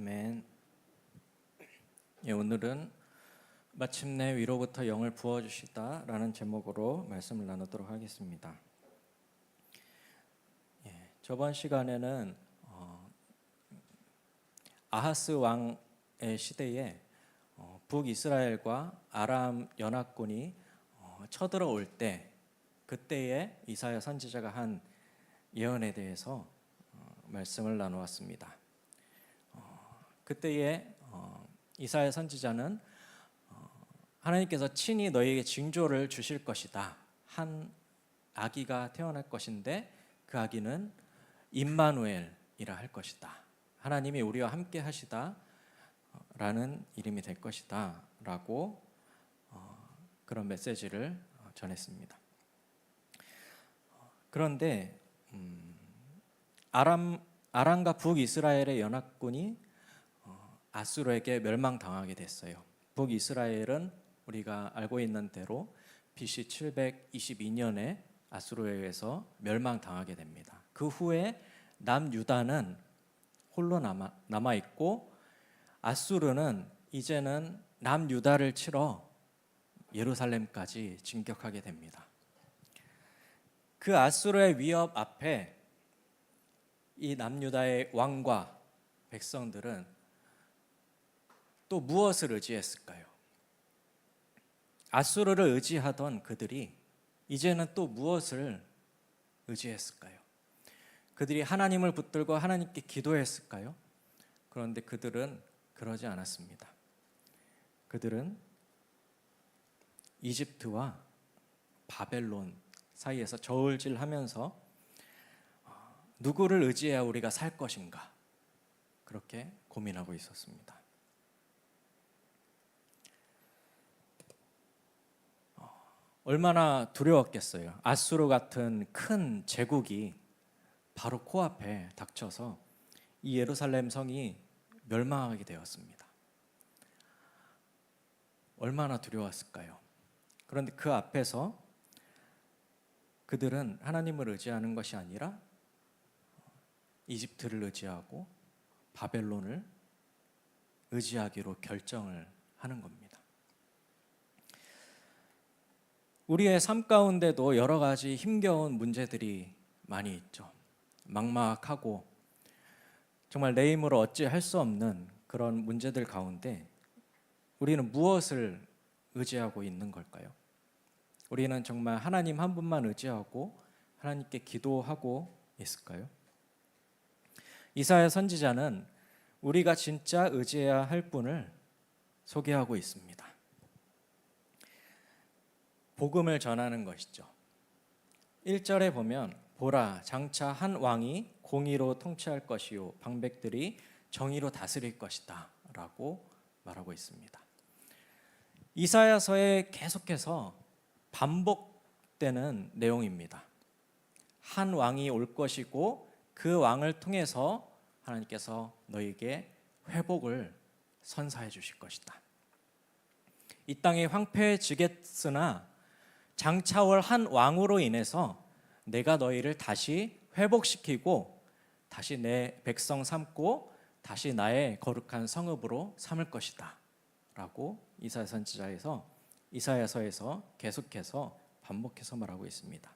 아멘. 오늘은 마침내 위로부터 영을 부어주시다라는 제목으로 말씀을 나누도록 하겠습니다. 저번 시간에는 아하스 왕의 시대에 북이스라엘과 아람 연합군이 쳐들어올 때 그때에 이사야 선지자가 한 예언에 대해서 말씀을 나누었습니다. 그때에 이사야 선지자는 하나님께서 친히 너희에게 징조를 주실 것이다. 한 아기가 태어날 것인데 그 아기는 임마누엘이라 할 것이다. 하나님이 우리와 함께 하시다 라는 이름이 될 것이다 라고 그런 메시지를 전했습니다. 그런데 아람과 북이스라엘의 연합군이 아수르에게 멸망당하게 됐어요. 북이스라엘은 우리가 알고 있는 대로 BC 722년에 아수르에 의해서 멸망당하게 됩니다. 그 후에 남유다는 홀로 남아있고 아수르는 이제는 남유다를 치러 예루살렘까지 진격하게 됩니다. 그 아수르의 위협 앞에 이 남유다의 왕과 백성들은 또 무엇을 의지했을까요? 아수르를 의지하던 그들이 이제는 또 무엇을 의지했을까요? 그들이 하나님을 붙들고 하나님께 기도했을까요? 그런데 그들은 그러지 않았습니다. 그들은 이집트와 바벨론 사이에서 저울질하면서 누구를 의지해야 우리가 살 것인가 그렇게 고민하고 있었습니다. 얼마나 두려웠겠어요. 아수르 같은 큰 제국이 바로 코앞에 닥쳐서 이 예루살렘 성이 멸망하게 되었습니다. 얼마나 두려웠을까요? 그런데 그 앞에서 그들은 하나님을 의지하는 것이 아니라 이집트를 의지하고 바벨론을 의지하기로 결정을 하는 겁니다. 우리의 삶 가운데도 여러 가지 힘겨운 문제들이 많이 있죠. 막막하고 정말 내 힘으로 어찌할 수 없는 그런 문제들 가운데 우리는 무엇을 의지하고 있는 걸까요? 우리는 정말 하나님 한 분만 의지하고 하나님께 기도하고 있을까요? 이사야 선지자는 우리가 진짜 의지해야 할 분을 소개하고 있습니다. 복음을 전하는 것이죠. 1절에 보면 보라 장차 한 왕이 공의로 통치할 것이요 방백들이 정의로 다스릴 것이다 라고 말하고 있습니다. 이사야서에 계속해서 반복되는 내용입니다. 한 왕이 올 것이고 그 왕을 통해서 하나님께서 너에게 회복을 선사해 주실 것이다. 이 땅이 황폐해지겠으나 장차 올 한 왕으로 인해서 내가 너희를 다시 회복시키고 다시 내 백성 삼고 다시 나의 거룩한 성읍으로 삼을 것이다 라고 이사야 선지자에서 이사야서에서 계속해서 반복해서 말하고 있습니다.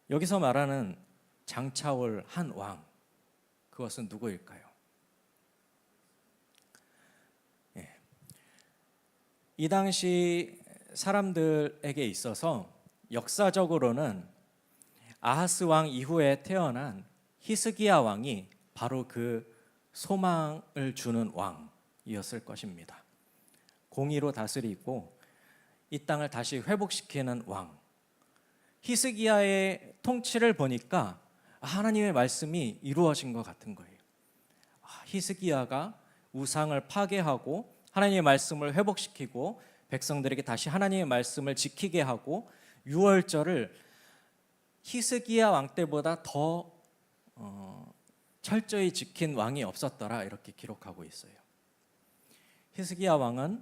여기서 말하는 장차 올 한 왕, 그것은 누구일까요? 이 당시 사람들에게 있어서 역사적으로는 아하스 왕 이후에 태어난 히스기야 왕이 바로 그 소망을 주는 왕이었을 것입니다. 공의로 다스리고 이 땅을 다시 회복시키는 왕. 히스기야의 통치를 보니까 하나님의 말씀이 이루어진 것 같은 거예요. 히스기야가 우상을 파괴하고 하나님의 말씀을 회복시키고 백성들에게 다시 하나님의 말씀을 지키게 하고 유월절을 히스기야 왕 때보다 더 철저히 지킨 왕이 없었더라 이렇게 기록하고 있어요. 히스기야 왕은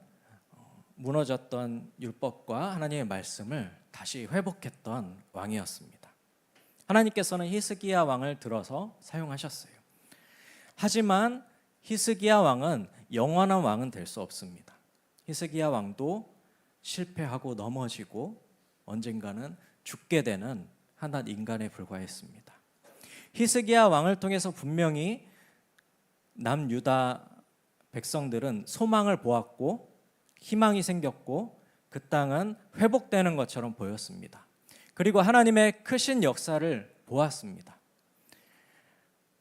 무너졌던 율법과 하나님의 말씀을 다시 회복했던 왕이었습니다. 하나님께서는 히스기야 왕을 들어서 사용하셨어요. 하지만 히스기야 왕은 영원한 왕은 될 수 없습니다. 히스기야 왕도 실패하고 넘어지고 언젠가는 죽게 되는 한낱 인간에 불과했습니다. 히스기야 왕을 통해서 분명히 남유다 백성들은 소망을 보았고 희망이 생겼고 그 땅은 회복되는 것처럼 보였습니다. 그리고 하나님의 크신 역사를 보았습니다.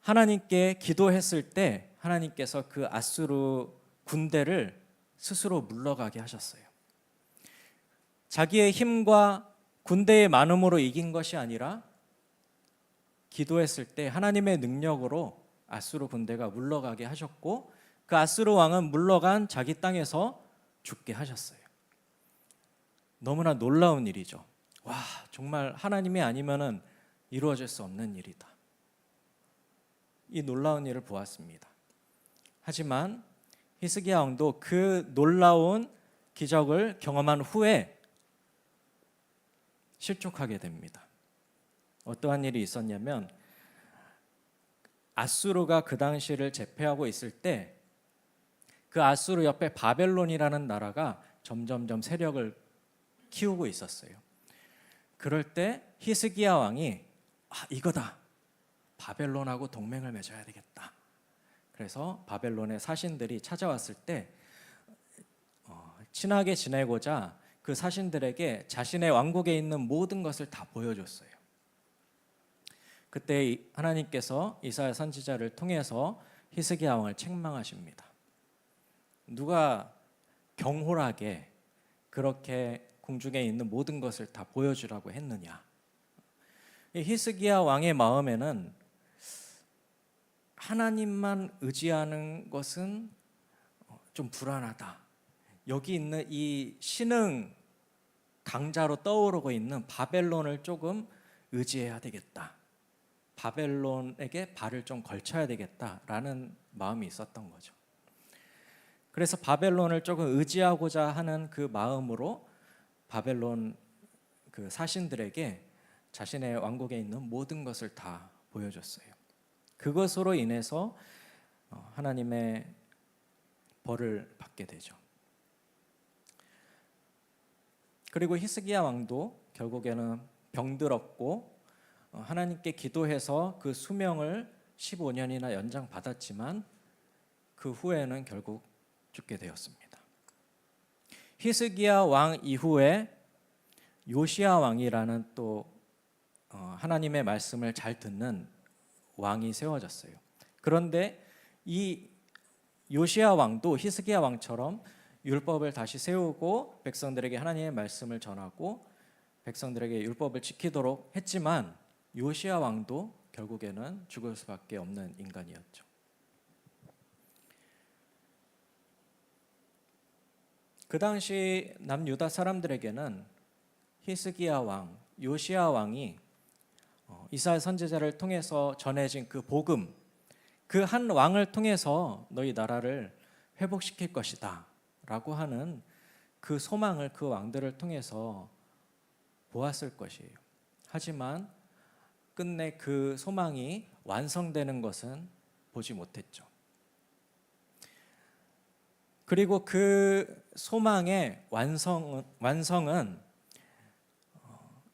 하나님께 기도했을 때 하나님께서 그 아수르 군대를 스스로 물러가게 하셨어요. 자기의 힘과 군대의 많음으로 이긴 것이 아니라 기도했을 때 하나님의 능력으로 아수르 군대가 물러가게 하셨고 그 아수르 왕은 물러간 자기 땅에서 죽게 하셨어요. 너무나 놀라운 일이죠. 와, 정말 하나님이 아니면은 이루어질 수 없는 일이다. 이 놀라운 일을 보았습니다. 하지만 히스기야 왕도 그 놀라운 기적을 경험한 후에 실족하게 됩니다. 어떠한 일이 있었냐면 아수르가 그 당시를 제패하고 있을 때 그 아수르 옆에 바벨론이라는 나라가 점점점 세력을 키우고 있었어요. 그럴 때 히스기야 왕이 이거다. 바벨론하고 동맹을 맺어야 되겠다. 그래서 바벨론의 사신들이 찾아왔을 때 친하게 지내고자 그 사신들에게 자신의 왕국에 있는 모든 것을 다 보여줬어요. 그때 하나님께서 이사야 선지자를 통해서 히스기야 왕을 책망하십니다. 누가 경홀하게 그렇게 궁중에 있는 모든 것을 다 보여주라고 했느냐. 히스기야 왕의 마음에는 하나님만 의지하는 것은 좀 불안하다. 여기 있는 이 신흥 강자로 떠오르고 있는 바벨론을 조금 의지해야 되겠다. 바벨론에게 발을 좀 걸쳐야 되겠다라는 마음이 있었던 거죠. 그래서 바벨론을 조금 의지하고자 하는 그 마음으로 바벨론 그 사신들에게 자신의 왕국에 있는 모든 것을 다 보여줬어요. 그것으로 인해서 하나님의 벌을 받게 되죠. 그리고 히스기야 왕도 결국에는 병들었고 하나님께 기도해서 그 수명을 15년이나 연장받았지만 그 후에는 결국 죽게 되었습니다. 히스기야 왕 이후에 요시야 왕이라는 또 하나님의 말씀을 잘 듣는 왕이 세워졌어요. 그런데 이 요시야 왕도 히스기야 왕처럼 율법을 다시 세우고 백성들에게 하나님의 말씀을 전하고 백성들에게 율법을 지키도록 했지만 요시야 왕도 결국에는 죽을 수밖에 없는 인간이었죠. 그 당시 남유다 사람들에게는 히스기야 왕, 요시야 왕이 이사야 선지자를 통해서 전해진 그 복음, 그 한 왕을 통해서 너희 나라를 회복시킬 것이다 라고 하는 그 소망을 그 왕들을 통해서 보았을 것이에요. 하지만 끝내 그 소망이 완성되는 것은 보지 못했죠. 그리고 그 소망의 완성은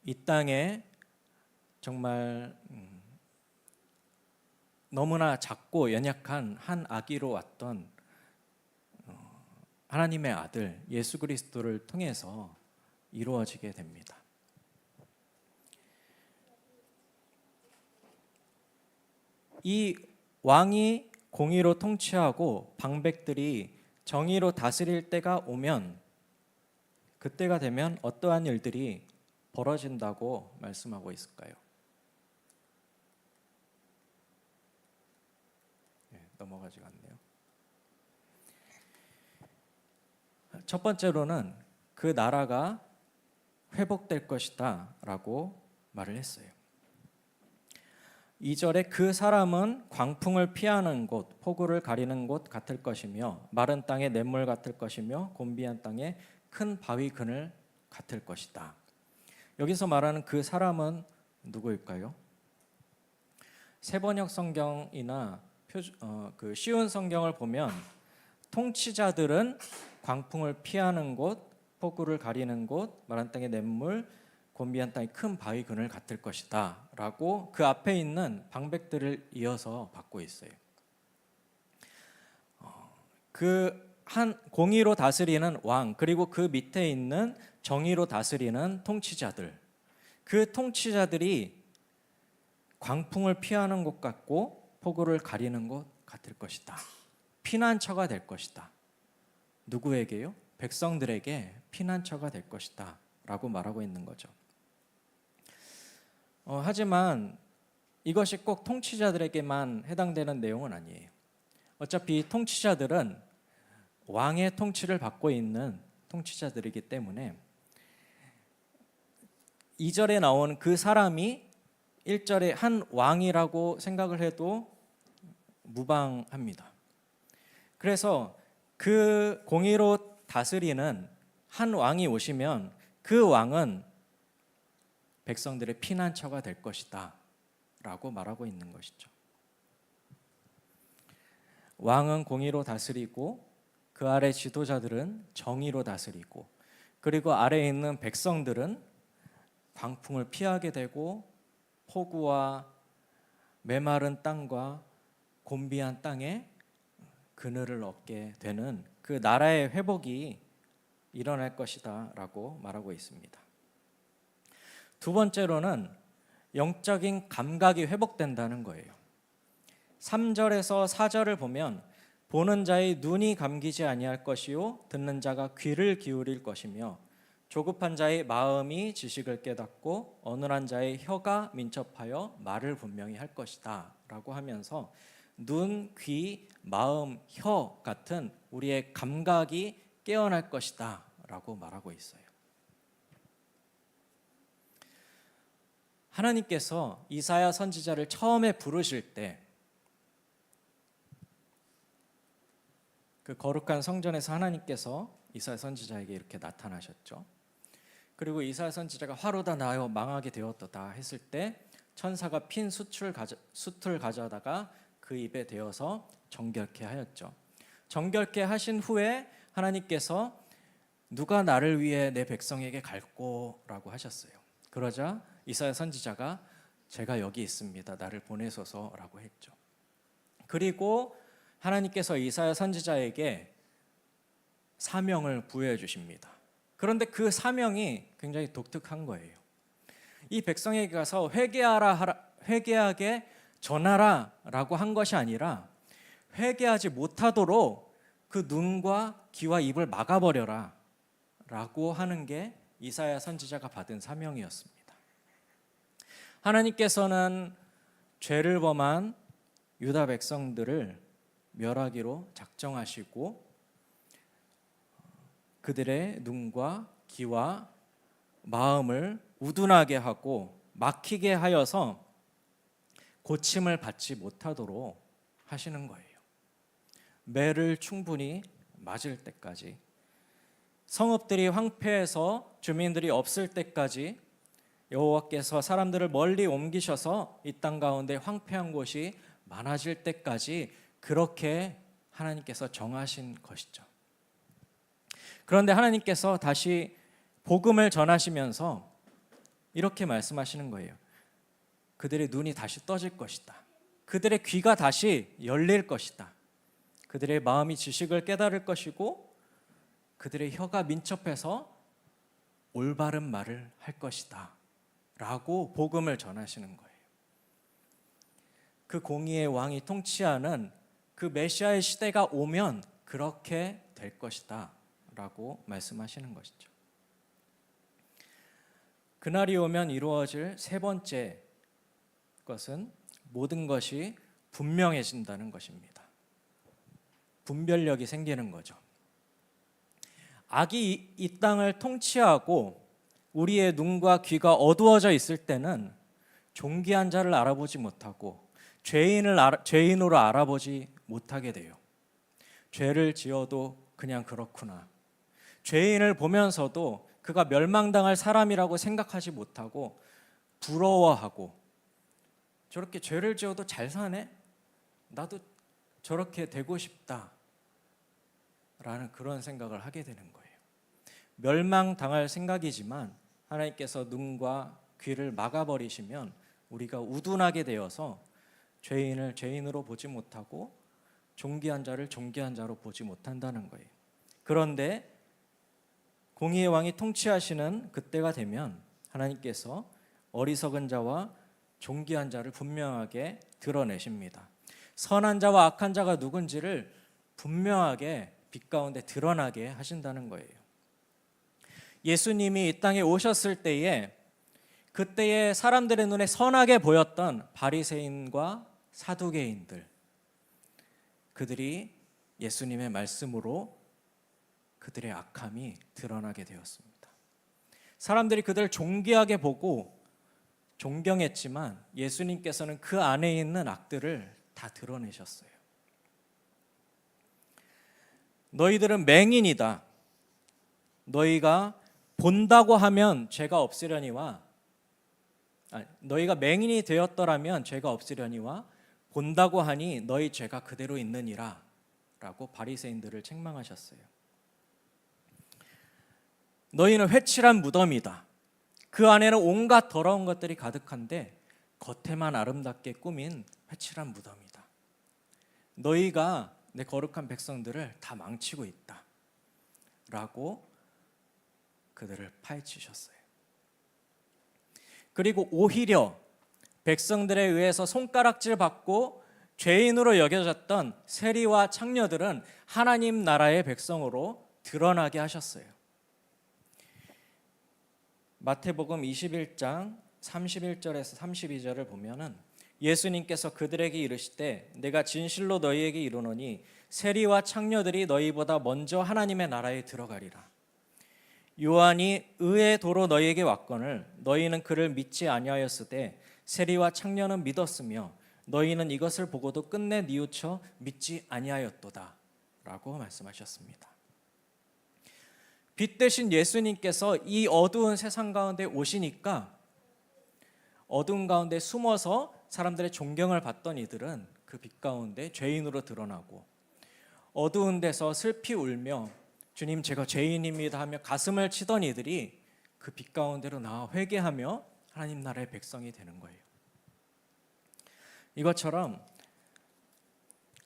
이 땅에 정말 너무나 작고 연약한 한 아기로 왔던 하나님의 아들 예수 그리스도를 통해서 이루어지게 됩니다. 이 왕이 공의로 통치하고 방백들이 정의로 다스릴 때가 오면 그때가 되면 어떠한 일들이 벌어진다고 말씀하고 있을까요? 넘어가지가 않네요. 첫 번째로는 그 나라가 회복될 것이다 라고 말을 했어요. 2절에 그 사람은 광풍을 피하는 곳, 폭우를 가리는 곳 같을 것이며 마른 땅의 냇물 같을 것이며 곤비한 땅의 큰 바위 그늘 같을 것이다. 여기서 말하는 그 사람은 누구일까요? 세번역 성경이나 그 쉬운 성경을 보면 통치자들은 광풍을 피하는 곳, 폭우를 가리는 곳, 마른 땅의 냇물, 곤비한 땅의 큰 바위 그늘 같을 것이다 라고 그 앞에 있는 방백들을 이어서 받고 있어요. 그 한 공의로 다스리는 왕, 그리고 그 밑에 있는 정의로 다스리는 통치자들, 그 통치자들이 광풍을 피하는 곳 같고 폭우를 가리는 곳 같을 것이다. 피난처가 될 것이다. 누구에게요? 백성들에게 피난처가 될 것이다 라고 말하고 있는 거죠. 하지만 이것이 꼭 통치자들에게만 해당되는 내용은 아니에요. 어차피 통치자들은 왕의 통치를 받고 있는 통치자들이기 때문에 2절에 나온 그 사람이 1절에 한 왕이라고 생각을 해도 무방합니다. 그래서 그 공의로 다스리는 한 왕이 오시면 그 왕은 백성들의 피난처가 될 것이다 라고 말하고 있는 것이죠. 왕은 공의로 다스리고 그 아래 지도자들은 정의로 다스리고 그리고 아래에 있는 백성들은 광풍을 피하게 되고 폭우와 메마른 땅과 곤비한 땅에 그늘을 얻게 되는 그 나라의 회복이 일어날 것이다 라고 말하고 있습니다. 두 번째로는 영적인 감각이 회복된다는 거예요. 3절에서 4절을 보면 보는 자의 눈이 감기지 아니할 것이요 듣는 자가 귀를 기울일 것이며 조급한 자의 마음이 지식을 깨닫고 어눌한 자의 혀가 민첩하여 말을 분명히 할 것이다 라고 하면서 눈, 귀, 마음, 혀 같은 우리의 감각이 깨어날 것이다 라고 말하고 있어요. 하나님께서 이사야 선지자를 처음에 부르실 때 그 거룩한 성전에서 하나님께서 이사야 선지자에게 이렇게 나타나셨죠. 그리고 이사야 선지자가 화로다 나여 망하게 되었도다 했을 때 천사가 핀 숯을 가져다가 그 입에 대어서 정결케 하였죠. 정결케 하신 후에 하나님께서 누가 나를 위해 내 백성에게 갈꼬라고 하셨어요. 그러자 이사야 선지자가 제가 여기 있습니다. 나를 보내소서라고 했죠. 그리고 하나님께서 이사야 선지자에게 사명을 부여해 주십니다. 그런데 그 사명이 굉장히 독특한 거예요. 이 백성에게 가서 회개하게 전하라라고 한 것이 아니라 회개하지 못하도록 그 눈과 귀와 입을 막아버려라라고 하는 게 이사야 선지자가 받은 사명이었습니다. 하나님께서는 죄를 범한 유다 백성들을 멸하기로 작정하시고 그들의 눈과 귀와 마음을 우둔하게 하고 막히게 하여서 고침을 받지 못하도록 하시는 거예요. 매를 충분히 맞을 때까지, 성읍들이 황폐해서 주민들이 없을 때까지 여호와께서 사람들을 멀리 옮기셔서 이 땅 가운데 황폐한 곳이 많아질 때까지 그렇게 하나님께서 정하신 것이죠. 그런데 하나님께서 다시 복음을 전하시면서 이렇게 말씀하시는 거예요. 그들의 눈이 다시 떠질 것이다. 그들의 귀가 다시 열릴 것이다. 그들의 마음이 지식을 깨달을 것이고 그들의 혀가 민첩해서 올바른 말을 할 것이다 라고 복음을 전하시는 거예요. 그 공의의 왕이 통치하는 그 메시아의 시대가 오면 그렇게 될 것이다 라고 말씀하시는 것이죠. 그날이 오면 이루어질 세 번째 것은 모든 것이 분명해진다는 것입니다. 분별력이 생기는 거죠. 악이 이 땅을 통치하고 우리의 눈과 귀가 어두워져 있을 때는 존귀한 자를 알아보지 못하고 죄인으로 알아보지 못하게 돼요. 죄를 지어도 그냥 그렇구나. 죄인을 보면서도 그가 멸망당할 사람이라고 생각하지 못하고 부러워하고 저렇게 죄를 지어도 잘 사네? 나도 저렇게 되고 싶다라는 그런 생각을 하게 되는 거예요. 멸망당할 생각이지만 하나님께서 눈과 귀를 막아버리시면 우리가 우둔하게 되어서 죄인을 죄인으로 보지 못하고 존귀한 자를 존귀한 자로 보지 못한다는 거예요. 그런데 공의의 왕이 통치하시는 그때가 되면 하나님께서 어리석은 자와 존귀한 자를 분명하게 드러내십니다. 선한 자와 악한 자가 누군지를 분명하게 빛 가운데 드러나게 하신다는 거예요. 예수님이 이 땅에 오셨을 때에 그때의 사람들의 눈에 선하게 보였던 바리새인과 사두개인들, 그들이 예수님의 말씀으로 그들의 악함이 드러나게 되었습니다. 사람들이 그들을 존귀하게 보고 존경했지만 예수님께서는 그 안에 있는 악들을 다 드러내셨어요. 너희들은 맹인이다. 너희가 본다고 하면 죄가 없으려니와, 너희가 맹인이 되었더라면 죄가 없으려니와 본다고 하니 너희 죄가 그대로 있느니라 라고 바리새인들을 책망하셨어요. 너희는 회칠한 무덤이다. 그 안에는 온갖 더러운 것들이 가득한데 겉에만 아름답게 꾸민 회칠한 무덤이다. 너희가 내 거룩한 백성들을 다 망치고 있다 라고 그들을 파헤치셨어요. 그리고 오히려 백성들에 의해서 손가락질 받고 죄인으로 여겨졌던 세리와 창녀들은 하나님 나라의 백성으로 드러나게 하셨어요. 마태복음 21장 31절에서 32절을 보면은 예수님께서 그들에게 이르시되 내가 진실로 너희에게 이르노니 세리와 창녀들이 너희보다 먼저 하나님의 나라에 들어가리라. 요한이 의의 도로 너희에게 왔거늘 너희는 그를 믿지 아니하였으되 세리와 창녀는 믿었으며 너희는 이것을 보고도 끝내 뉘우쳐 믿지 아니하였도다 라고 말씀하셨습니다. 빛 대신 예수님께서 이 어두운 세상 가운데 오시니까 어두운 가운데 숨어서 사람들의 존경을 받던 이들은 그 빛 가운데 죄인으로 드러나고, 어두운 데서 슬피 울며 주님 제가 죄인입니다 하며 가슴을 치던 이들이 그 빛 가운데로 나와 회개하며 하나님 나라의 백성이 되는 거예요. 이것처럼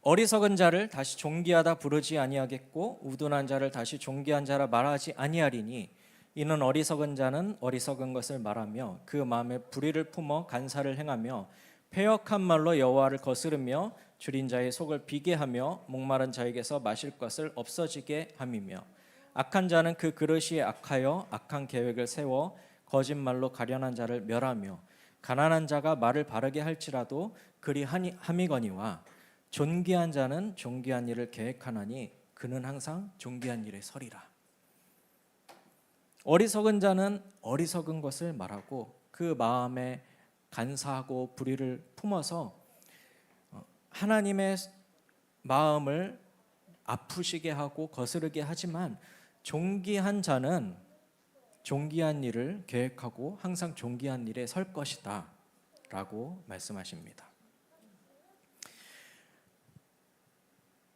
어리석은 자를 다시 존귀하다 부르지 아니하겠고 우둔한 자를 다시 존귀한 자라 말하지 아니하리니 이는 어리석은 자는 어리석은 것을 말하며 그 마음에 불의를 품어 간사를 행하며 패역한 말로 여호와를 거스르며 줄인 자의 속을 비게 하며 목마른 자에게서 마실 것을 없어지게 함이며 악한 자는 그 그릇이 악하여 악한 계획을 세워 거짓말로 가련한 자를 멸하며 가난한 자가 말을 바르게 할지라도 그리 함이거니와 존귀한 자는 존귀한 일을 계획하나니 그는 항상 존귀한 일에 서리라. 어리석은 자는 어리석은 것을 말하고 그 마음에 간사하고 불의를 품어서 하나님의 마음을 아프시게 하고 거스르게 하지만 존귀한 자는 존귀한 일을 계획하고 항상 존귀한 일에 설 것이다 라고 말씀하십니다.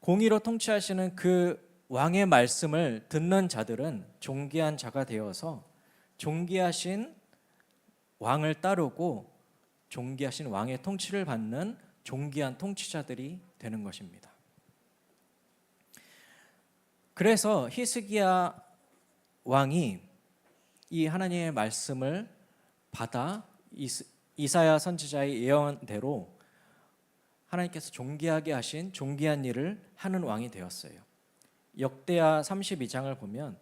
공의로 통치하시는 그 왕의 말씀을 듣는 자들은 존귀한 자가 되어서 존귀하신 왕을 따르고 존귀하신 왕의 통치를 받는 존귀한 통치자들이 되는 것입니다. 그래서 히스기야 왕이 이 하나님의 말씀을 받아 이사야 선지자의 예언대로 하나님께서 존귀하게 하신 존귀한 일을 하는 왕이 되었어요. 역대하 32장을 보면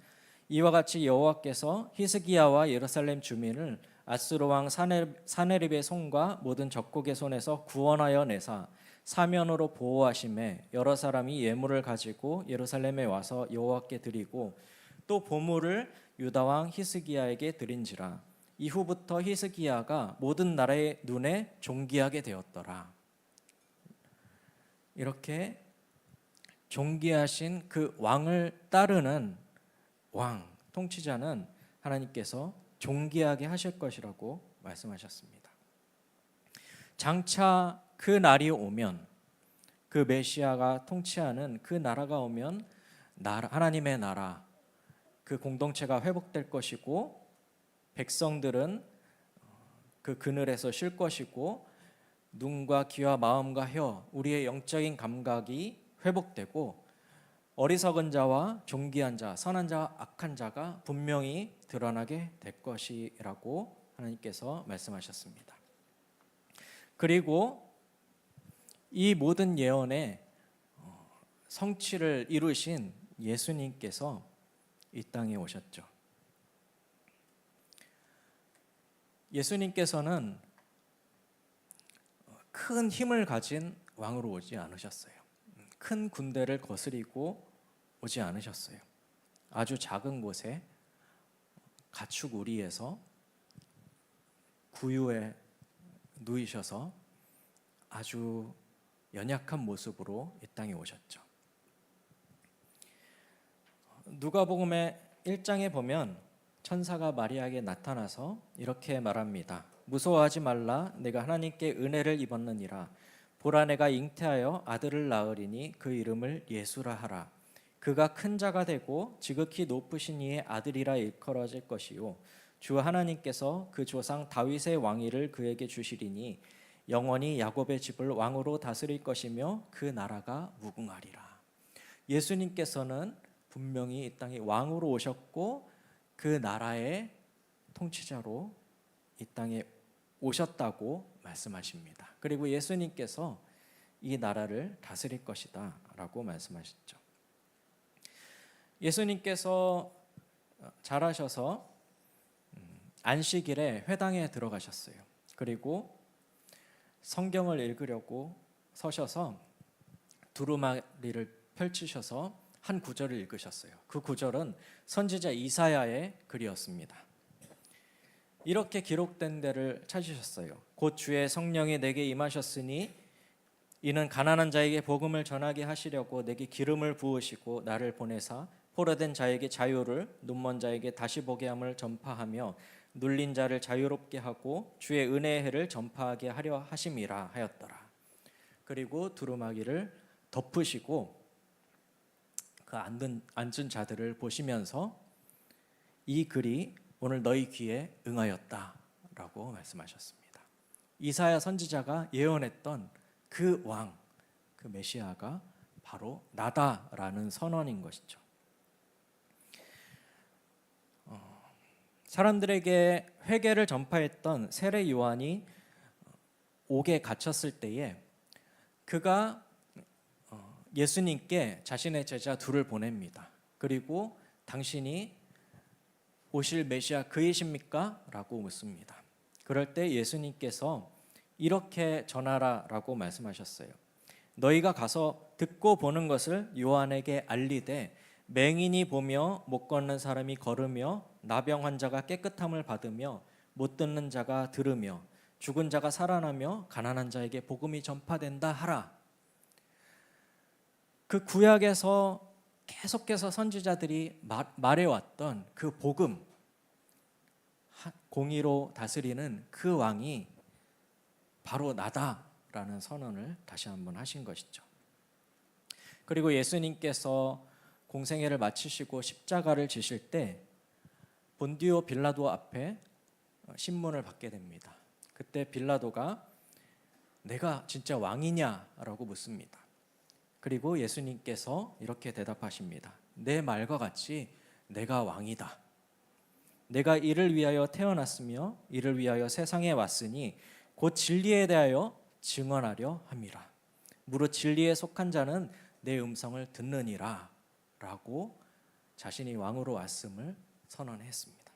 이와 같이 여호와께서 히스기야와 예루살렘 주민을 아수르 왕 사네립의 손과 모든 적국의 손에서 구원하여 내사 사면으로 보호하심에 여러 사람이 예물을 가지고 예루살렘에 와서 여호와께 드리고 또 보물을 유다 왕 히스기야에게 드린지라. 이후부터 히스기야가 모든 나라의 눈에 존귀하게 되었더라. 이렇게 존귀하신 그 왕을 따르는 왕, 통치자는 하나님께서 존귀하게 하실 것이라고 말씀하셨습니다. 장차 그 날이 오면 그 메시아가 통치하는 그 나라가 오면 하나님의 나라, 그 공동체가 회복될 것이고 백성들은 그 그늘에서 쉴 것이고 눈과 귀와 마음과 혀, 우리의 영적인 감각이 회복되고 어리석은 자와 존귀한 자, 선한 자와 악한 자가 분명히 드러나게 될 것이라고 하나님께서 말씀하셨습니다. 그리고 이 모든 예언의 성취를 이루신 예수님께서 이 땅에 오셨죠. 예수님께서는 큰 힘을 가진 왕으로 오지 않으셨어요. 큰 군대를 거스리고 오지 않으셨어요. 아주 작은 곳에 가축 우리에서 구유에 누이셔서 아주 연약한 모습으로 이 땅에 오셨죠. 누가복음의 1장에 보면 천사가 마리아에게 나타나서 이렇게 말합니다. 무서워하지 말라, 내가 하나님께 은혜를 입었느니라. 보라, 내가 잉태하여 아들을 낳으리니 그 이름을 예수라 하라. 그가 큰 자가 되고 지극히 높으신 이의 아들이라 일컬어질 것이요 주 하나님께서 그 조상 다윗의 왕위를 그에게 주시리니 영원히 야곱의 집을 왕으로 다스릴 것이며 그 나라가 무궁하리라. 예수님께서는 분명히 이 땅에 왕으로 오셨고 그 나라의 통치자로 이 땅에 오셨다고 말씀하십니다. 그리고 예수님께서 이 나라를 다스릴 것이다 라고 말씀하셨죠. 예수님께서 자라셔서 안식일에 회당에 들어가셨어요. 그리고 성경을 읽으려고 서셔서 두루마리를 펼치셔서 한 구절을 읽으셨어요. 그 구절은 선지자 이사야의 글이었습니다. 이렇게 기록된 데를 찾으셨어요. 곧 주의 성령이 내게 임하셨으니 이는 가난한 자에게 복음을 전하게 하시려고 내게 기름을 부으시고 나를 보내사 포로된 자에게 자유를, 눈먼 자에게 다시 보게 함을 전파하며 눌린 자를 자유롭게 하고 주의 은혜의 해를 전파하게 하려 하심이라 하였더라. 그리고 두루마기를 덮으시고 그 앉은 자들을 보시면서 이 글이 오늘 너희 귀에 응하였다라고 말씀하셨습니다. 이사야 선지자가 예언했던 그 왕, 그 메시아가 바로 나다라는 선언인 것이죠. 사람들에게 회개를 전파했던 세례 요한이 옥에 갇혔을 때에 그가 예수님께 자신의 제자 둘을 보냅니다. 그리고 당신이 오실 메시아 그이십니까? 라고 묻습니다. 그럴 때 예수님께서 이렇게 전하라 라고 말씀하셨어요. 너희가 가서 듣고 보는 것을 요한에게 알리되 맹인이 보며 못 걷는 사람이 걸으며 나병 환자가 깨끗함을 받으며 못 듣는 자가 들으며 죽은 자가 살아나며 가난한 자에게 복음이 전파된다 하라. 그 구약에서 계속해서 선지자들이 말해왔던 그 복음, 공의로 다스리는 그 왕이 바로 나다라는 선언을 다시 한번 하신 것이죠. 그리고 예수님께서 공생애를 마치시고 십자가를 지실 때 본디오 빌라도 앞에 신문을 받게 됩니다. 그때 빌라도가 내가 진짜 왕이냐라고 묻습니다. 그리고 예수님께서 이렇게 대답하십니다. 내 말과 같이 내가 왕이다. 내가 이를 위하여 태어났으며 이를 위하여 세상에 왔으니 곧 진리에 대하여 증언하려 함이라. 무릇 진리에 속한 자는 내 음성을 듣느니라 라고 자신이 왕으로 왔음을 선언했습니다.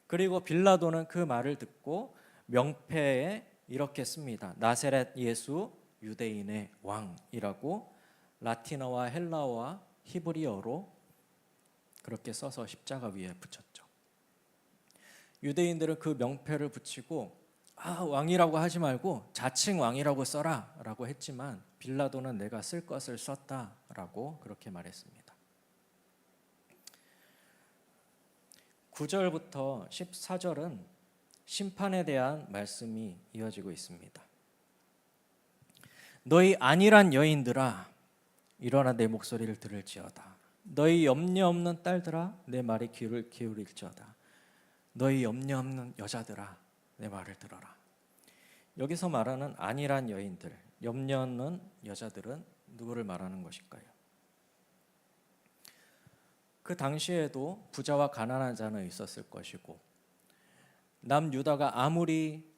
그리고 빌라도는 그 말을 듣고 명패에 이렇게 씁니다. 나세렛 예수 유대인의 왕이라고 라틴어와 헬라어와 히브리어로 그렇게 써서 십자가 위에 붙였죠. 유대인들은 그 명패를 붙이고 왕이라고 하지 말고 자칭 왕이라고 써라 라고 했지만 빌라도는 내가 쓸 것을 썼다라고 그렇게 말했습니다. 9절부터 14절은 심판에 대한 말씀이 이어지고 있습니다. 너희 안일한 여인들아 일어나 내 목소리를 들을지어다. 너희 염려 없는 딸들아 내 말에 귀를 기울일지어다. 너희 염려 없는 여자들아 내 말을 들어라. 여기서 말하는 안일한 여인들, 염려 없는 여자들은 누구를 말하는 것일까요? 그 당시에도 부자와 가난한 자는 있었을 것이고, 남유다가 아무리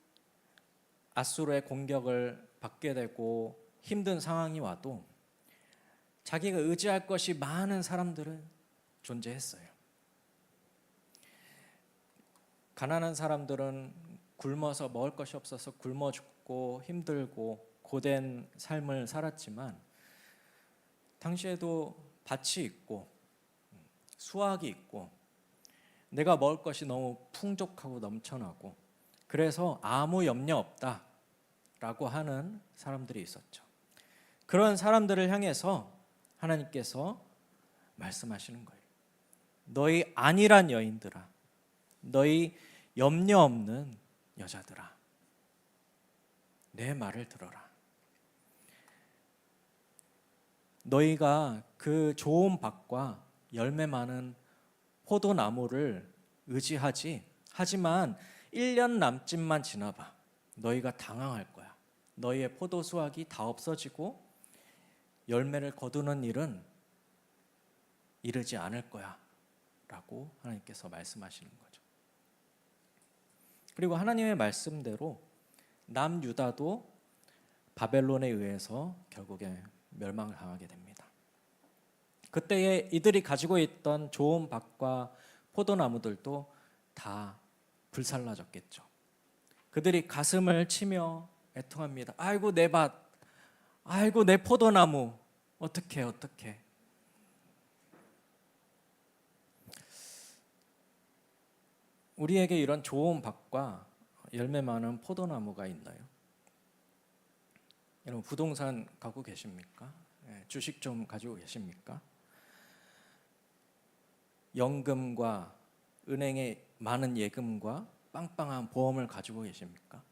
아수르의 공격을 받게 되고 힘든 상황이 와도 자기가 의지할 것이 많은 사람들은 존재했어요. 가난한 사람들은 굶어서 먹을 것이 없어서 굶어 죽고 힘들고 고된 삶을 살았지만, 당시에도 밭이 있고 수확이 있고 내가 먹을 것이 너무 풍족하고 넘쳐나고 그래서 아무 염려 없다라고 하는 사람들이 있었죠. 그런 사람들을 향해서 하나님께서 말씀하시는 거예요. 너희 안일한 여인들아, 너희 염려 없는 여자들아, 내 말을 들어라. 너희가 그 좋은 밭과 열매 많은 포도나무를 의지하지, 하지만 1년 남짓만 지나봐 너희가 당황할 거야. 너희의 포도 수확이 다 없어지고 열매를 거두는 일은 이르지 않을 거야 라고 하나님께서 말씀하시는 거죠. 그리고 하나님의 말씀대로 남유다도 바벨론에 의해서 결국에 멸망을 당하게 됩니다. 그때에 이들이 가지고 있던 좋은 밭과 포도나무들도 다 불살라졌겠죠. 그들이 가슴을 치며 애통합니다. 아이고 내 밭, 아이고 내 포도나무, 어떡해. 우리에게 이런 좋은 밭과 열매 많은 포도나무가 있나요? 여러분 부동산 갖고 계십니까? 주식 좀 가지고 계십니까? 연금과 은행에 많은 예금과 빵빵한 보험을 가지고 계십니까?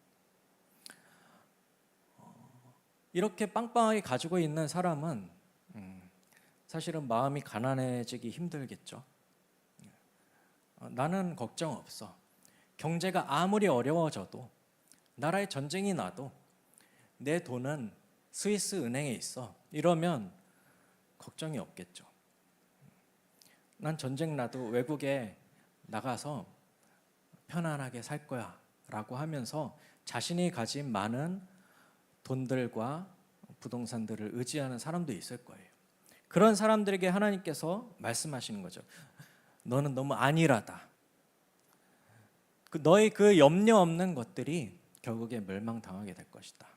이렇게 빵빵하게 가지고 있는 사람은 사실은 마음이 가난해지기 힘들겠죠. 나는 걱정 없어. 경제가 아무리 어려워져도, 나라에 전쟁이 나도 내 돈은 스위스 은행에 있어. 이러면 걱정이 없겠죠. 난 전쟁 나도 외국에 나가서 편안하게 살 거야 라고 하면서 자신이 가진 많은 돈들과 부동산들을 의지하는 사람도 있을 거예요. 그런 사람들에게 하나님께서 말씀하시는 거죠. 너는 너무 안일하다. 너의 그 염려 없는 것들이 결국에 멸망당하게 될 것이다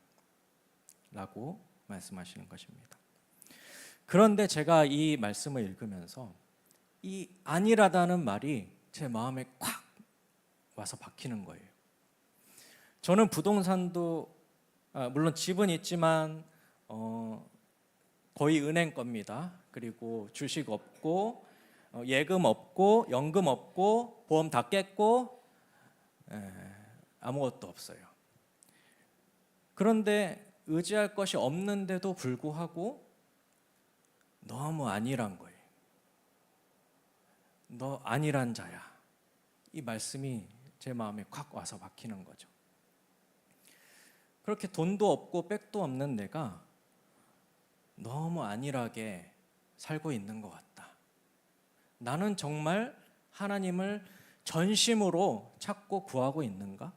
라고 말씀하시는 것입니다. 그런데 제가 이 말씀을 읽으면서 이 안일하다는 말이 제 마음에 콱 와서 박히는 거예요. 저는 부동산도 물론 집은 있지만 거의 은행 겁니다. 그리고 주식 없고 예금 없고 연금 없고 보험 다 깼고 아무것도 없어요. 그런데 의지할 것이 없는데도 불구하고 너무 안일한 거예요. 너 안일한 자야. 이 말씀이 제 마음에 콱 와서 박히는 거죠. 그렇게 돈도 없고 백도 없는 내가 너무 안일하게 살고 있는 것 같다. 나는 정말 하나님을 전심으로 찾고 구하고 있는가?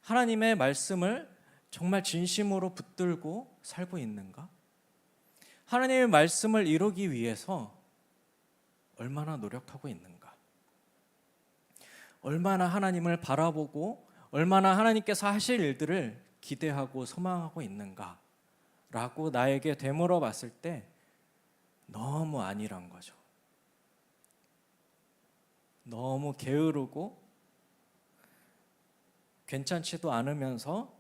하나님의 말씀을 정말 진심으로 붙들고 살고 있는가? 하나님의 말씀을 이루기 위해서 얼마나 노력하고 있는가? 얼마나 하나님을 바라보고 얼마나 하나님께서 하실 일들을 기대하고 소망하고 있는가? 라고 나에게 되물어 봤을 때 너무 안일한 거죠. 너무 게으르고 괜찮지도 않으면서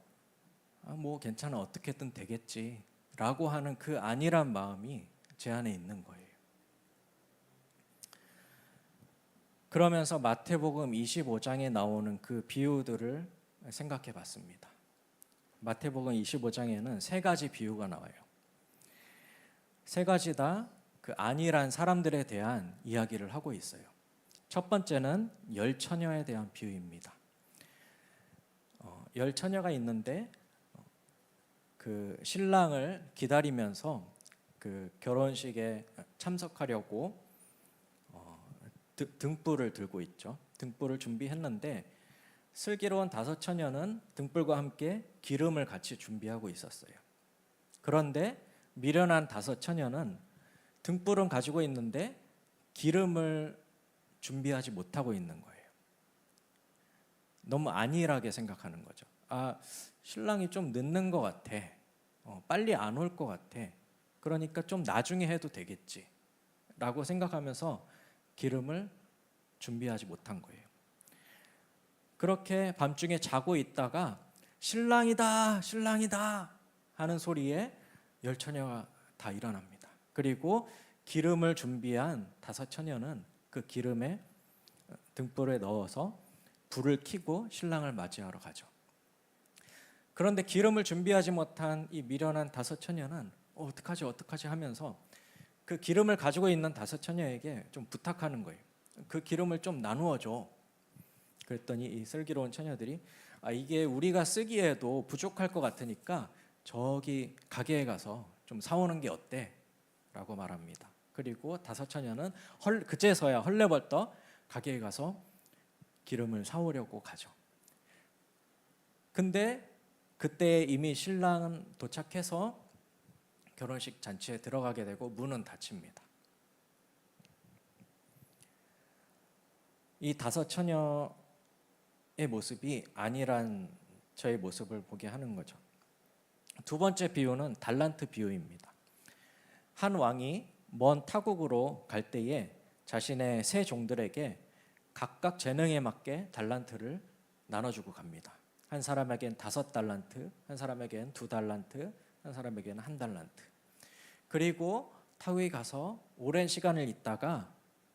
뭐 괜찮아 어떻게든 되겠지 라고 하는 그 안일한 마음이 제 안에 있는 거예요. 그러면서 마태복음 25장에 나오는 그 비유들을 생각해 봤습니다. 마태복음 25장에는 세 가지 비유가 나와요. 세 가지 다 그 안일한 사람들에 대한 이야기를 하고 있어요. 첫 번째는 열 처녀에 대한 비유입니다. 열 처녀가 있는데 그 신랑을 기다리면서 그 결혼식에 참석하려고 등불을 들고 있죠. 등불을 준비했는데 슬기로운 다섯 처녀는 등불과 함께 기름을 같이 준비하고 있었어요. 그런데 미련한 다섯 처녀는 등불은 가지고 있는데 기름을 준비하지 못하고 있는 거예요. 너무 안일하게 생각하는 거죠. 신랑이 좀 늦는 것 같아. 빨리 안 올 것 같아. 그러니까 좀 나중에 해도 되겠지. 라고 생각하면서 기름을 준비하지 못한 거예요. 그렇게 밤중에 자고 있다가 신랑이다, 신랑이다 하는 소리에 열 처녀가 다 일어납니다. 그리고 기름을 준비한 다섯 처녀는 그 기름에 등불에 넣어서 불을 켜고 신랑을 맞이하러 가죠. 그런데 기름을 준비하지 못한 이 미련한 다섯 처녀는 어떡하지 하면서 그 기름을 가지고 있는 다섯 처녀에게 좀 부탁하는 거예요. 그 기름을 좀 나누어 줘. 그랬더니 이 슬기로운 처녀들이 이게 우리가 쓰기에도 부족할 것 같으니까 저기 가게에 가서 좀 사오는 게 어때? 라고 말합니다. 그리고 다섯 처녀는 그제서야 헐레벌떡 가게에 가서 기름을 사오려고 가죠. 근데 그때 이미 신랑은 도착해서 결혼식 잔치에 들어가게 되고 문은 닫힙니다. 이 다섯 처녀의 모습이 안일한 저의 모습을 보게 하는 거죠. 두 번째 비유는 달란트 비유입니다. 한 왕이 먼 타국으로 갈 때에 자신의 세 종들에게 각각 재능에 맞게 달란트를 나눠주고 갑니다. 한 사람에겐 5달란트, 한 사람에겐 2달란트, 한 사람에게는 1달란트. 그리고 타국에 가서 오랜 시간을 있다가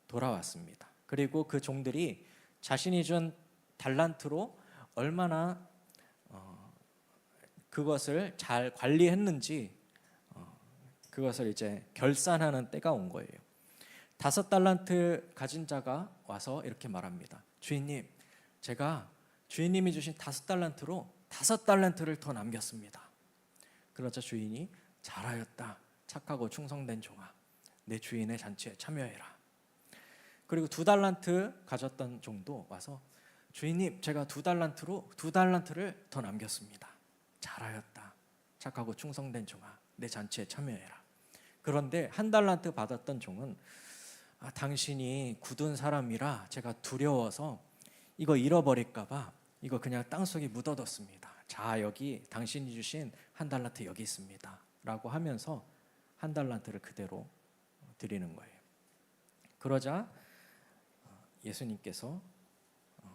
돌아왔습니다. 그리고 그 종들이 자신이 준 달란트로 얼마나 그것을 잘 관리했는지 그것을 이제 결산하는 때가 온 거예요. 5달란트 가진 자가 와서 이렇게 말합니다. 주인님, 제가 주인님이 주신 5달란트로 5달란트를 더 남겼습니다. 그러자 주인이 잘하였다. 착하고 충성된 종아. 내 주인의 잔치에 참여해라. 그리고 2달란트 가졌던 종도 와서 주인님, 제가 2달란트로 2달란트를 더 남겼습니다. 잘하였다. 착하고 충성된 종아. 내 잔치에 참여해라. 그런데 1달란트 받았던 종은 당신이 굳은 사람이라 제가 두려워서 이거 잃어버릴까 봐 이거 그냥 땅속에 묻어뒀습니다. 자, 여기 당신이 주신 1달란트 여기 있습니다. 라고 하면서 1달란트를 그대로 드리는 거예요. 그러자 예수님께서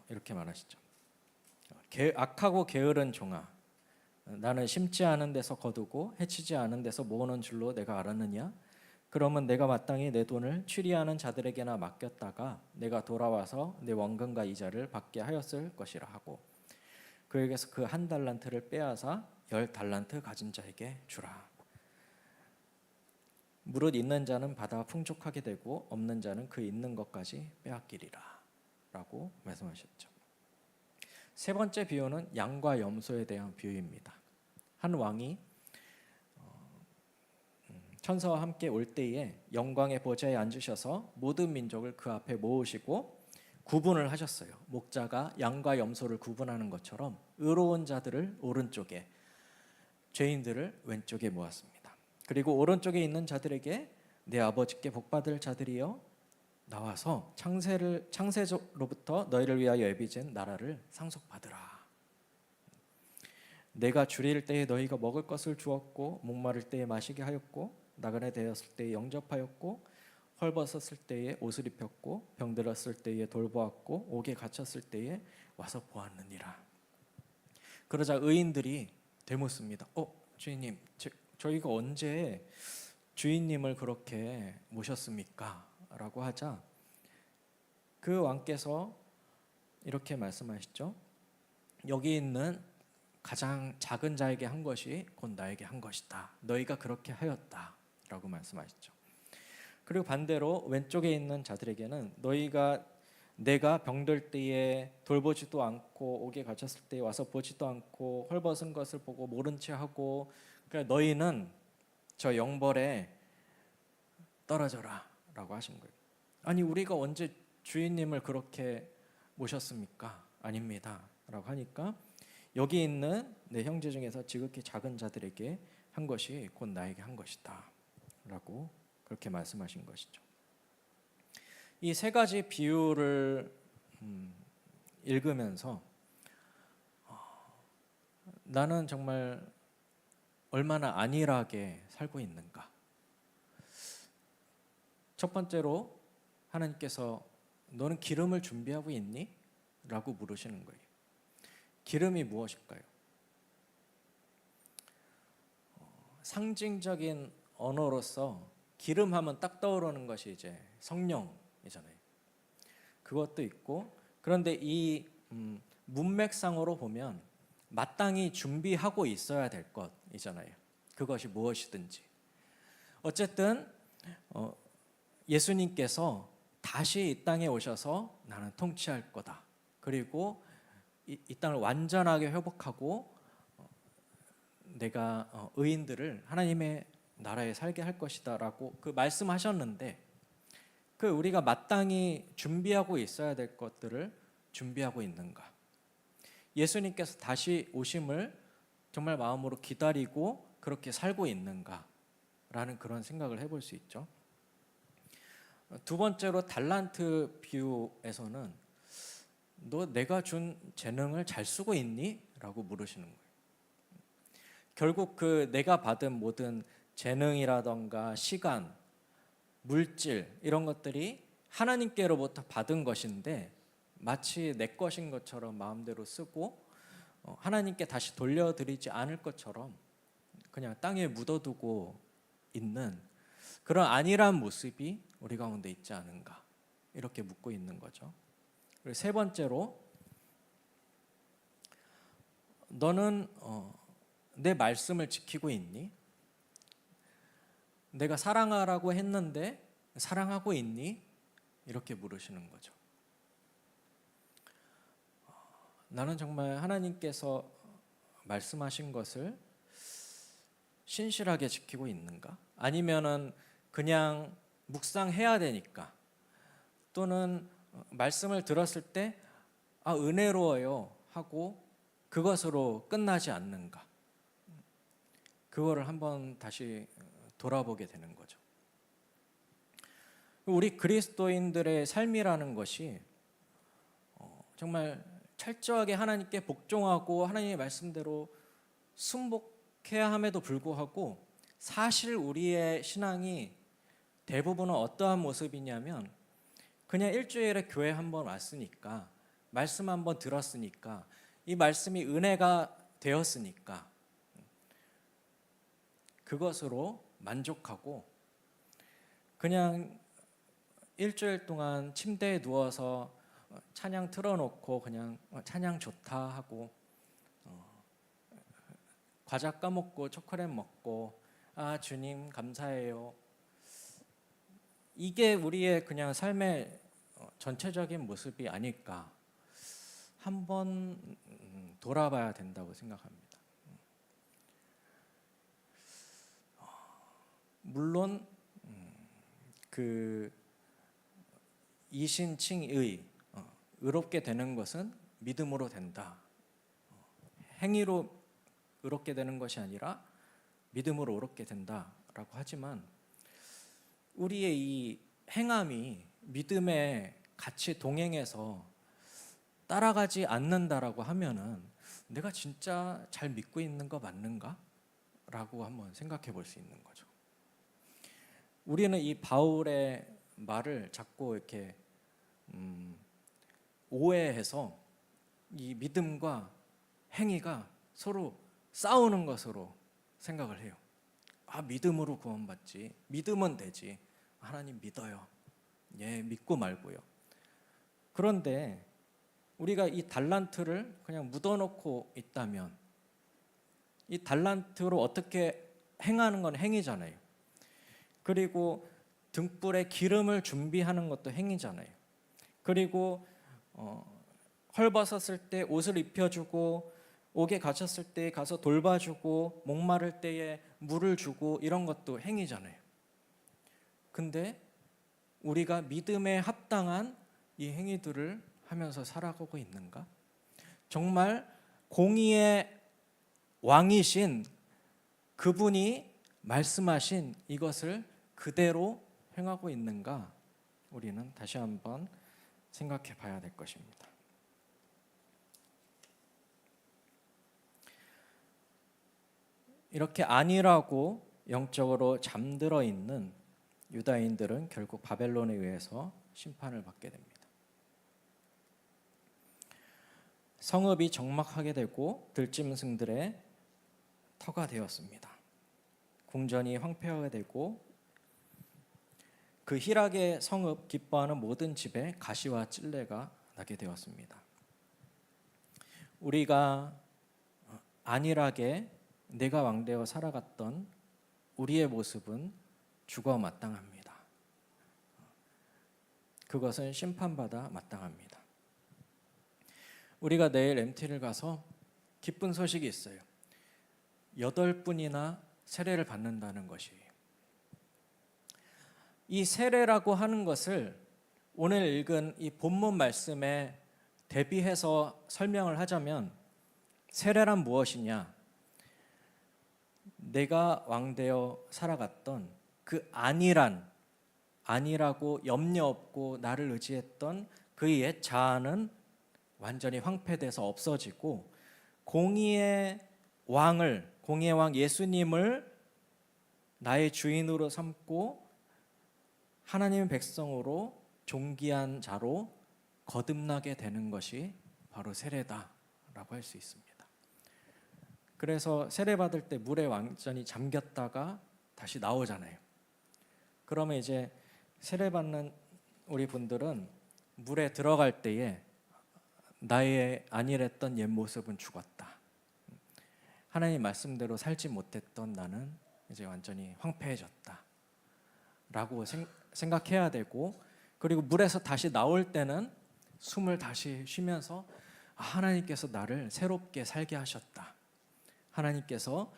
이렇게 말하시죠. 악하고 게으른 종아, 나는 심지 않은 데서 거두고 해치지 않은 데서 모으는 줄로 내가 알았느냐? 그러면 내가 마땅히 내 돈을 취리하는 자들에게나 맡겼다가 내가 돌아와서 내 원금과 이자를 받게 하였을 것이라 하고 그에게서 그 1달란트를 빼앗아 10달란트 가진 자에게 주라. 무릇 있는 자는 받아 풍족하게 되고 없는 자는 그 있는 것까지 빼앗기리라 라고 말씀하셨죠. 세 번째 비유는 양과 염소에 대한 비유입니다. 한 왕이 천사와 함께 올 때에 영광의 보좌에 앉으셔서 모든 민족을 그 앞에 모으시고 구분을 하셨어요. 목자가 양과 염소를 구분하는 것처럼 의로운 자들을 오른쪽에, 죄인들을 왼쪽에 모았습니다. 그리고 오른쪽에 있는 자들에게 내 아버지께 복받을 자들이여 나와서 창세로부터 너희를 위하여 예비된 나라를 상속받으라. 내가 줄일 때에 너희가 먹을 것을 주었고 목마를 때에 마시게 하였고 나그네 되었을 때에 영접하였고 헐벗었을 때에 옷을 입혔고 병들었을 때에 돌보았고 옥에 갇혔을 때에 와서 보았느니라. 그러자 의인들이 되묻습니다. 주인님, 저희가 언제 주인님을 그렇게 모셨습니까? 라고 하자 그 왕께서 이렇게 말씀하시죠. 여기 있는 가장 작은 자에게 한 것이 곧 나에게 한 것이다. 너희가 그렇게 하였다. 라고 말씀하시죠. 그리고 반대로 왼쪽에 있는 자들에게는 너희가 내가 병들 때에 돌보지도 않고 옥에 갇혔을 때 와서 보지도 않고 헐벗은 것을 보고 모른 채 하고 그러니까 너희는 저 영벌에 떨어져라 라고 하신 거예요. 아니 우리가 언제 주인님을 그렇게 모셨습니까? 아닙니다 라고 하니까 여기 있는 내 형제 중에서 지극히 작은 자들에게 한 것이 곧 나에게 한 것이다 라고 그렇게 말씀하신 것이죠. 이 세 가지 비유를 읽으면서 나는 정말 얼마나 안일하게 살고 있는가. 첫 번째로 하나님께서 너는 기름을 준비하고 있니? 라고 물으시는 거예요. 기름이 무엇일까요? 상징적인 언어로서 기름 하면 딱 떠오르는 것이 이제 성령이잖아요. 그것도 있고 그런데 이 문맥상으로 보면 마땅히 준비하고 있어야 될 것이잖아요. 그것이 무엇이든지. 어쨌든 예수님께서 다시 이 땅에 오셔서 나는 통치할 거다. 그리고 이 땅을 완전하게 회복하고 내가 의인들을 하나님의 나라에 살게 할 것이다라고 그 말씀하셨는데 그 우리가 마땅히 준비하고 있어야 될 것들을 준비하고 있는가? 예수님께서 다시 오심을 정말 마음으로 기다리고 그렇게 살고 있는가라는 그런 생각을 해볼 수 있죠. 두 번째로 달란트 비유에서는 너 내가 준 재능을 잘 쓰고 있니? 라고 물으시는 거예요. 결국 그 내가 받은 모든 재능이라던가 시간, 물질 이런 것들이 하나님께로부터 받은 것인데 마치 내 것인 것처럼 마음대로 쓰고 하나님께 다시 돌려드리지 않을 것처럼 그냥 땅에 묻어두고 있는 그런 안일한 모습이 우리 가운데 있지 않은가 이렇게 묻고 있는 거죠. 그리고 세 번째로 너는 내 말씀을 지키고 있니? 내가 사랑하라고 했는데 사랑하고 있니? 이렇게 물으시는 거죠. 나는 정말 하나님께서 말씀하신 것을 신실하게 지키고 있는가? 아니면은 그냥 묵상해야 되니까 또는 말씀을 들었을 때 은혜로워요 하고 그것으로 끝나지 않는가? 그거를 한번 다시 돌아보게 되는 거죠. 우리 그리스도인들의 삶이라는 것이 정말 철저하게 하나님께 복종하고 하나님의 말씀대로 순복해야 함에도 불구하고 사실 우리의 신앙이 대부분은 어떠한 모습이냐면 그냥 일주일에 교회 한번 왔으니까 말씀 한번 들었으니까 이 말씀이 은혜가 되었으니까 그것으로 만족하고 그냥 일주일 동안 침대에 누워서 찬양 틀어놓고 그냥 찬양 좋다 하고 과자 까먹고 초콜릿 먹고 주님 감사해요. 이게 우리의 그냥 삶의 전체적인 모습이 아닐까 한번 돌아봐야 된다고 생각합니다. 물론 그 이신칭의 의롭게 되는 것은 믿음으로 된다. 행위로 의롭게 되는 것이 아니라 믿음으로 의롭게 된다라고 하지만 우리의 이 행함이 믿음에 같이 동행해서 따라가지 않는다라고 하면은 내가 진짜 잘 믿고 있는 거 맞는가? 라고 한번 생각해 볼 수 있는 거죠. 우리는 이 바울의 말을 자꾸 이렇게 오해해서 이 믿음과 행위가 서로 싸우는 것으로 생각을 해요. 믿음으로 구원받지. 믿으면 되지. 하나님 믿어요. 예, 믿고 말고요. 그런데 우리가 이 달란트를 그냥 묻어놓고 있다면 이 달란트로 어떻게 행하는 건 행위잖아요. 그리고 등불에 기름을 준비하는 것도 행위잖아요. 그리고 헐벗었을 때 옷을 입혀주고 옥에 갇혔을 때 가서 돌봐주고 목마를 때에 물을 주고 이런 것도 행위잖아요. 근데 우리가 믿음에 합당한 이 행위들을 하면서 살아가고 있는가? 정말 공의의 왕이신 그분이 말씀하신 이것을 그대로 행하고 있는가? 우리는 다시 한번 생각해 봐야 될 것입니다. 이렇게 아니라고 영적으로 잠들어 있는 유다인들은 결국 바벨론에 의해서 심판을 받게 됩니다. 성읍이 적막하게 되고 들짐승들의 터가 되었습니다. 궁전이 황폐하게 되고 그 희락의 성읍 기뻐하는 모든 집에 가시와 찔레가 나게 되었습니다. 우리가 안일하게 내가 왕되어 살아갔던 우리의 모습은 죽어 마땅합니다. 그것은 심판받아 마땅합니다. 우리가 내일 MT를 가서 기쁜 소식이 있어요. 8분이나 세례를 받는다는 것이에요. 이 세례라고 하는 것을 오늘 읽은 이 본문 말씀에 대비해서 설명을 하자면 세례란 무엇이냐? 내가 왕되어 살아갔던 그 안이라고 염려 없고 나를 의지했던 그 옛 자아는 완전히 황폐돼서 없어지고 공의의 왕 예수님을 나의 주인으로 삼고 하나님의 백성으로 존귀한 자로 거듭나게 되는 것이 바로 세례다라고 할 수 있습니다. 그래서 세례 받을 때 물에 완전히 잠겼다가 다시 나오잖아요. 그러면 이제 세례 받는 우리 분들은 물에 들어갈 때에 나의 안일했던 옛 모습은 죽었다. 하나님 말씀대로 살지 못했던 나는 이제 완전히 황폐해졌다. 라고 생각해야 되고, 그리고 물에서 다시 나올 때는 숨을 다시 쉬면서 하나님께서 나를 새롭게 살게 하셨다. 하나님께서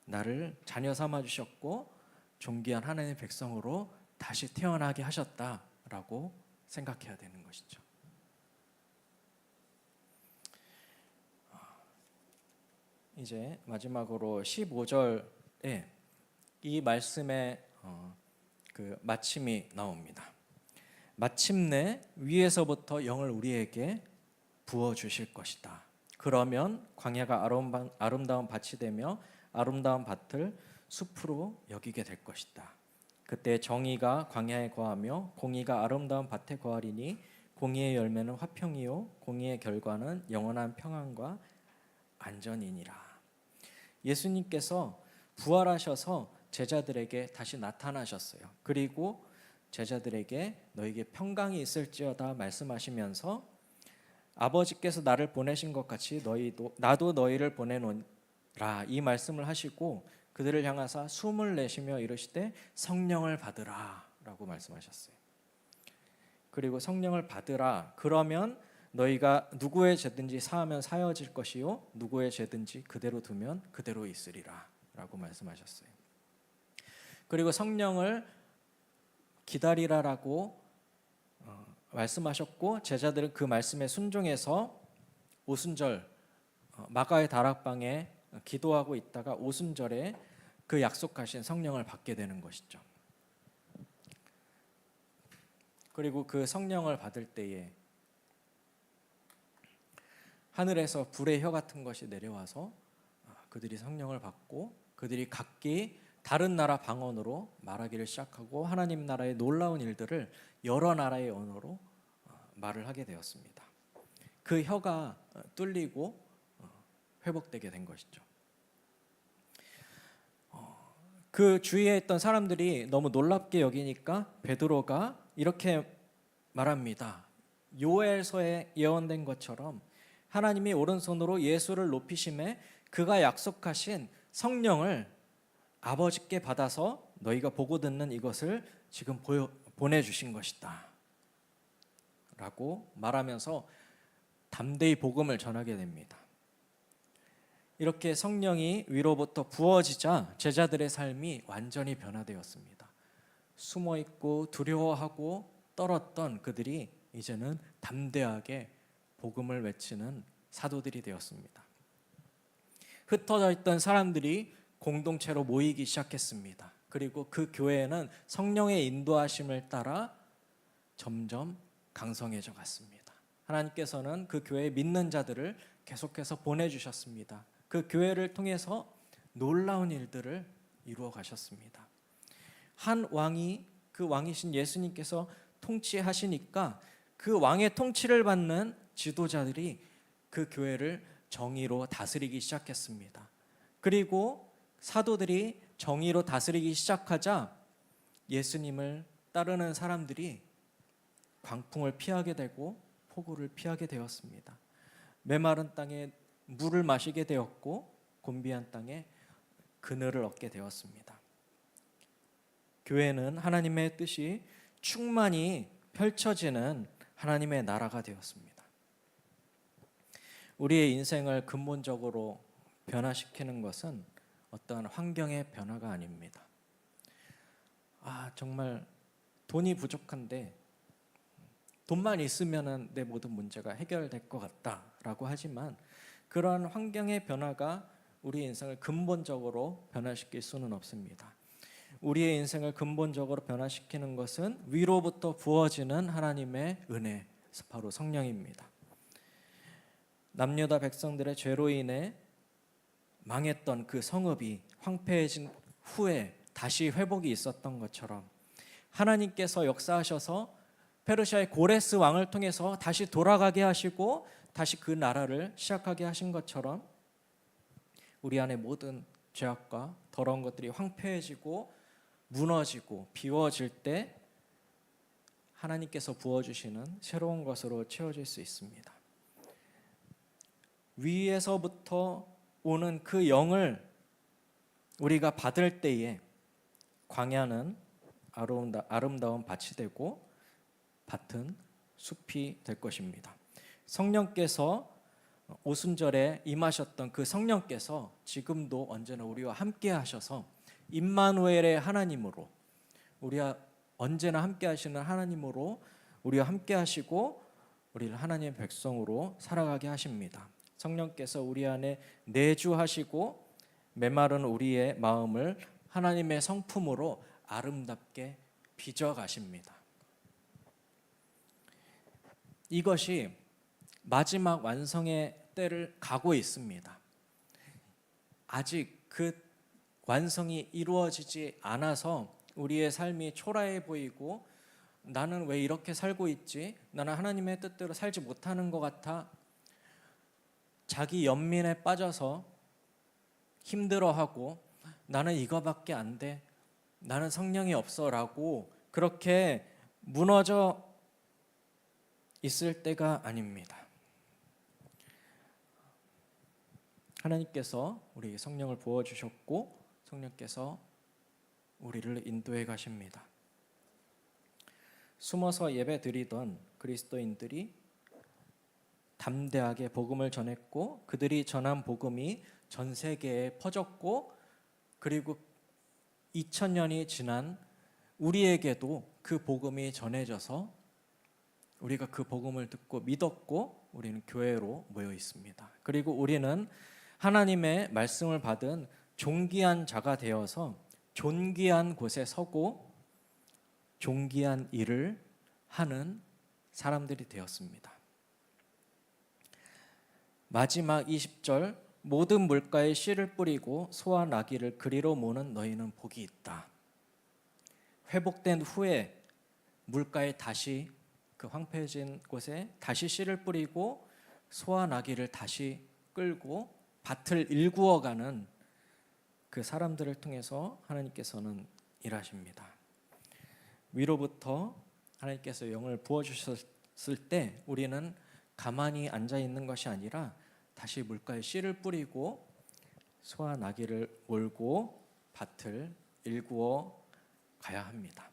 나를 자녀 삼아 주셨고 존귀한 하나님의 백성으로 다시 태어나게 하셨다라고 생각해야 되는 것이죠. 이제 마지막으로 15절에 이 말씀의 그 마침이 나옵니다. 마침내 위에서부터 영을 우리에게 부어 주실 것이다. 그러면 광야가 아름다운 밭이 되며 아름다운 밭을 숲으로 여기게 될 것이다. 그때 정의가 광야에 거하며 공의가 아름다운 밭에 거하리니 공의의 열매는 화평이요 공의의 결과는 영원한 평안과 안전이니라. 예수님께서 부활하셔서 제자들에게 다시 나타나셨어요. 그리고 제자들에게 너에게 평강이 있을지어다 말씀하시면서 아버지께서 나를 보내신 것 같이 나도 너희를 보내노라 이 말씀을 하시고 그들을 향하사 숨을 내쉬며 이르시되 성령을 받으라 라고 말씀하셨어요. 그리고 성령을 받으라 그러면 너희가 누구의 죄든지 사하면 사여질 것이요 누구의 죄든지 그대로 두면 그대로 있으리라 라고 말씀하셨어요. 그리고 성령을 기다리라라고 말씀하셨고 제자들은 그 말씀에 순종해서 오순절 마가의 다락방에 기도하고 있다가 오순절에 그 약속하신 성령을 받게 되는 것이죠. 그리고 그 성령을 받을 때에 하늘에서 불의 혀 같은 것이 내려와서 그들이 성령을 받고 그들이 각기 다른 나라 방언으로 말하기를 시작하고 하나님 나라의 놀라운 일들을 여러 나라의 언어로 말을 하게 되었습니다. 그 혀가 뚫리고 회복되게 된 것이죠. 그 주위에 있던 사람들이 너무 놀랍게 여기니까 베드로가 이렇게 말합니다. 요엘서에 예언된 것처럼 하나님이 오른손으로 예수를 높이심에 그가 약속하신 성령을 아버지께 받아서 너희가 보고 듣는 이것을 지금 보내주신 것이다 라고 말하면서 담대히 복음을 전하게 됩니다. 이렇게 성령이 위로부터 부어지자 제자들의 삶이 완전히 변화되었습니다. 숨어있고 두려워하고 떨었던 그들이 이제는 담대하게 복음을 외치는 사도들이 되었습니다. 흩어져 있던 사람들이 공동체로 모이기 시작했습니다. 그리고 그 교회는 성령의 인도하심을 따라 점점 강성해져 갔습니다. 하나님께서는 그 교회에 믿는 자들을 계속해서 보내주셨습니다. 그 교회를 통해서 놀라운 일들을 이루어 가셨습니다. 한 왕이, 그 왕이신 예수님께서 통치하시니까 그 왕의 통치를 받는 지도자들이 그 교회를 정의로 다스리기 시작했습니다. 그리고 사도들이 정의로 다스리기 시작하자 예수님을 따르는 사람들이 광풍을 피하게 되고 폭우를 피하게 되었습니다. 메마른 땅에 물을 마시게 되었고 곤비한 땅에 그늘을 얻게 되었습니다. 교회는 하나님의 뜻이 충만히 펼쳐지는 하나님의 나라가 되었습니다. 우리의 인생을 근본적으로 변화시키는 것은 어떠한 환경의 변화가 아닙니다. 정말 돈이 부족한데 돈만 있으면 내 모든 문제가 해결될 것 같다라고 하지만 그러한 환경의 변화가 우리의 인생을 근본적으로 변화시킬 수는 없습니다. 우리의 인생을 근본적으로 변화시키는 것은 위로부터 부어지는 하나님의 은혜, 바로 성령입니다. 남유다 백성들의 죄로 인해 망했던 그 성읍이 황폐해진 후에 다시 회복이 있었던 것처럼 하나님께서 역사하셔서 페르시아의 고레스 왕을 통해서 다시 돌아가게 하시고 다시 그 나라를 시작하게 하신 것처럼 우리 안에 모든 죄악과 더러운 것들이 황폐해지고 무너지고 비워질 때 하나님께서 부어주시는 새로운 것으로 채워질 수 있습니다. 위에서부터 오는 그 영을 우리가 받을 때에 광야는 아름다운 밭이 되고 밭은 숲이 될 것입니다. 성령께서 오순절에 임하셨던 그 성령께서 지금도 언제나 우리와 함께 하셔서 임마누엘의 하나님으로, 우리와 언제나 함께 하시는 하나님으로 우리와 함께 하시고 우리를 하나님의 백성으로 살아가게 하십니다. 성령께서 우리 안에 내주하시고 메마른 우리의 마음을 하나님의 성품으로 아름답게 빚어 가십니다. 이것이 마지막 완성의 때를 가고 있습니다. 아직 그 완성이 이루어지지 않아서 우리의 삶이 초라해 보이고 나는 왜 이렇게 살고 있지? 나는 하나님의 뜻대로 살지 못하는 것 같아. 자기 연민에 빠져서 힘들어하고 나는 이거밖에 안 돼. 나는 성령이 없어라고 그렇게 무너져 있을 때가 아닙니다. 하나님께서 우리에게 성령을 부어주셨고 성령께서 우리를 인도해 가십니다. 숨어서 예배 드리던 그리스도인들이 담대하게 복음을 전했고 그들이 전한 복음이 전 세계에 퍼졌고 그리고 2000년이 지난 우리에게도 그 복음이 전해져서 우리가 그 복음을 듣고 믿었고 우리는 교회로 모여 있습니다. 그리고 우리는 하나님의 말씀을 받은 존귀한 자가 되어서 존귀한 곳에 서고 존귀한 일을 하는 사람들이 되었습니다. 마지막 20절 모든 물가에 씨를 뿌리고 소와 나귀를 그리로 모는 너희는 복이 있다. 회복된 후에 물가에 다시 그 황폐해진 곳에 다시 씨를 뿌리고 소와 나귀를 다시 끌고 밭을 일구어가는 그 사람들을 통해서 하나님께서는 일하십니다. 위로부터 하나님께서 영을 부어주셨을 때 우리는 가만히 앉아 있는 것이 아니라 다시 물가에 씨를 뿌리고 소와 나귀를 몰고 밭을 일구어 가야 합니다.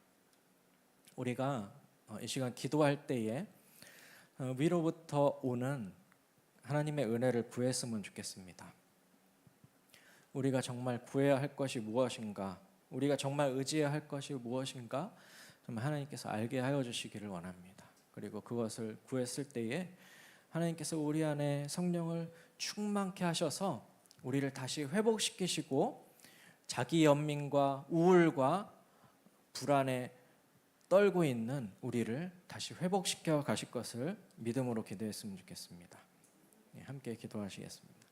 우리가 이 시간 기도할 때에 위로부터 오는 하나님의 은혜를 구했으면 좋겠습니다. 우리가 정말 구해야 할 것이 무엇인가, 우리가 정말 의지해야 할 것이 무엇인가 정말 하나님께서 알게 하여 주시기를 원합니다. 그리고 그것을 구했을 때에 하나님께서 우리 안에 성령을 충만케 하셔서 우리를 다시 회복시키시고 자기 연민과 우울과 불안에 떨고 있는 우리를 다시 회복시켜 가실 것을 믿음으로 기도했으면 좋겠습니다. 함께 기도하시겠습니다.